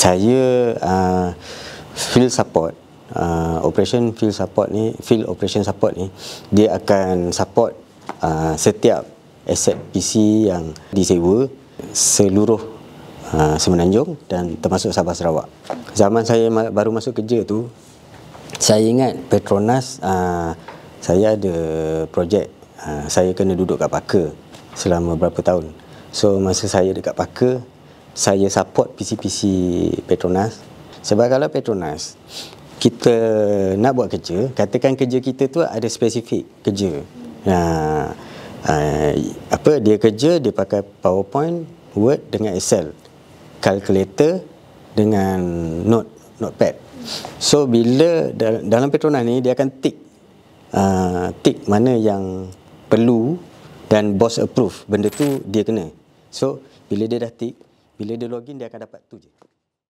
Saya field support, field operation support ni, dia akan support setiap aset PC yang disewa seluruh Semenanjung dan termasuk Sabah Sarawak. Zaman saya baru masuk kerja tu, saya ingat Petronas, saya ada projek, saya kena duduk kat Paka selama berapa tahun. So masa saya dekat Paka, saya support PC-PC Petronas. Sebab kalau Petronas, kita nak buat kerja, katakan kerja kita tu ada spesifik kerja. Dia kerja, dia pakai PowerPoint, Word dengan Excel, calculator dengan notepad. So bila dalam Petronas ni, dia akan tick mana yang perlu dan bos approve, benda tu dia kena. So bila dia dah tick, bila dia login, dia akan dapat tu je.